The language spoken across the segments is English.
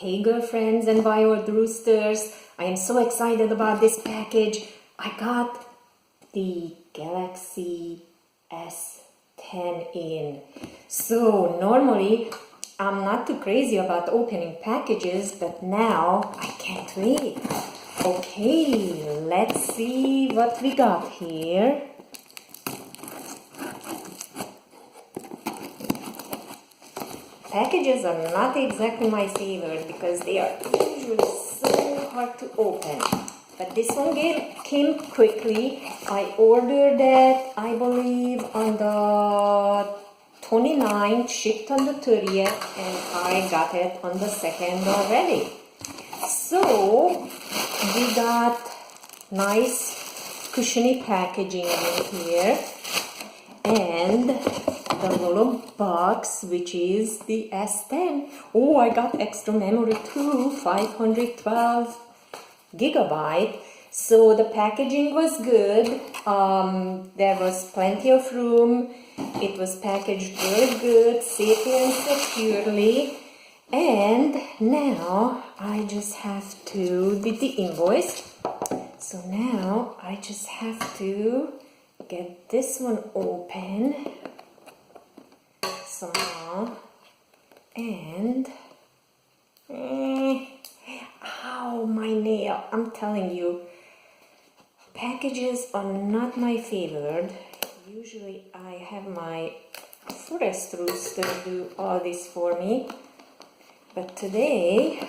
Hey girlfriends and wild roosters, I am so excited about this package. I got the Galaxy S10 in. So normally I'm not too crazy about opening packages, but now I can't wait. Okay, let's see what we got here. Packages are not exactly my favorite because they are usually so hard to open. But this one came quickly. I ordered it, I believe, on the 29th, shipped on the 30th, and I got it on the 2nd already. So, we got nice cushiony packaging in here, and the little box, which is the S10. Oh, I got extra memory too, 512 gigabyte. So the packaging was good. There was plenty of room. It was packaged very good, safely and securely. And now I just have to did the invoice. So now I just have to get this one open somehow, and ow, my nail. I'm telling you, packages are not my favorite. Usually I have my forest rooster do all this for me, but today,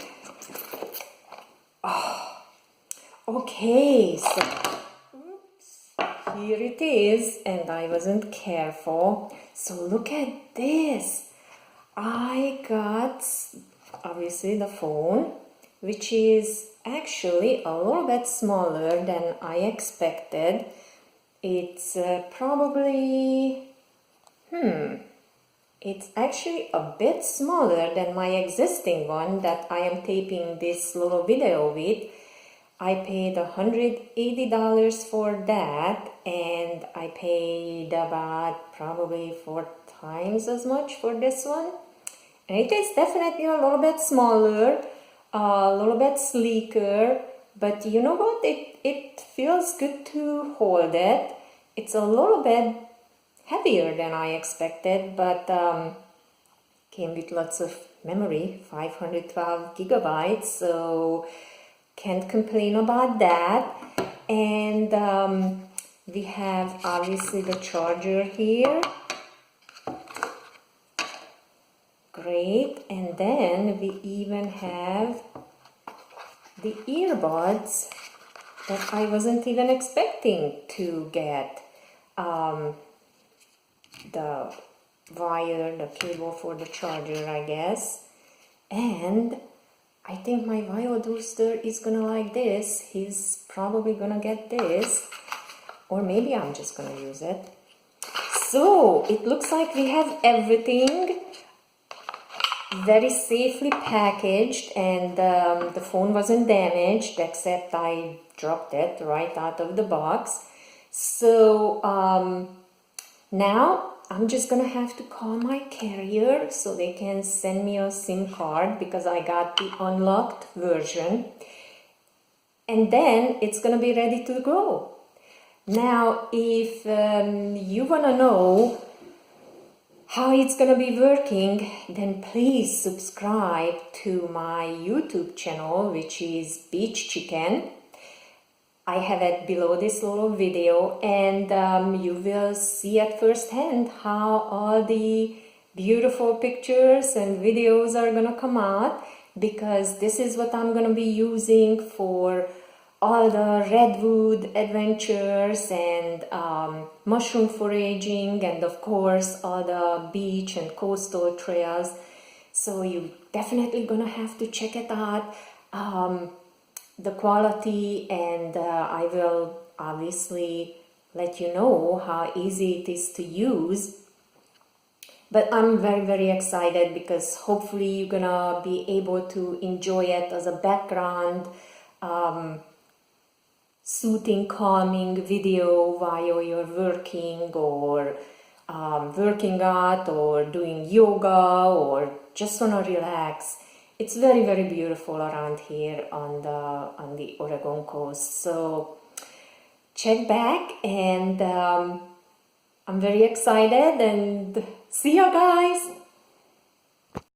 okay, so here it is, and I wasn't careful. So look at this. I got obviously the phone, which is actually a little bit smaller than I expected. It's it's actually a bit smaller than my existing one that I am taping this little video with. I paid $180 for that, and I paid about probably 4 times as much for this one. And it is definitely a little bit smaller, a little bit sleeker, but you know what? It feels good to hold it. It's a little bit heavier than I expected, but came with lots of memory, 512 gigabytes, so can't complain about that. And we have obviously the charger here. Great. And then we even have the earbuds that I wasn't even expecting to get. The wire, the cable for the charger, I guess. And I think my wild rooster is gonna like this. He's probably gonna get this, or maybe I'm just gonna use it. So it looks like we have everything very safely packaged, and the phone wasn't damaged, except I dropped it right out of the box. So now I'm just gonna have to call my carrier so they can send me a SIM card, because I got the unlocked version, and then it's gonna be ready to go. Now, if you wanna know how it's gonna be working, then please subscribe to my YouTube channel, which is Beach Chicken. I have it below this little video, and you will see at first hand how all the beautiful pictures and videos are gonna come out, because this is what I'm gonna be using for all the redwood adventures and mushroom foraging, and of course all the beach and coastal trails. So you definitely gonna have to check it out. The quality, and I will obviously let you know how easy it is to use. But I'm very excited, because hopefully you're gonna be able to enjoy it as a background soothing, calming video while you're working, or working out, or doing yoga, or just wanna relax. it's very, very beautiful around here on the Oregon coast. So check back, and I'm very excited, and see you guys.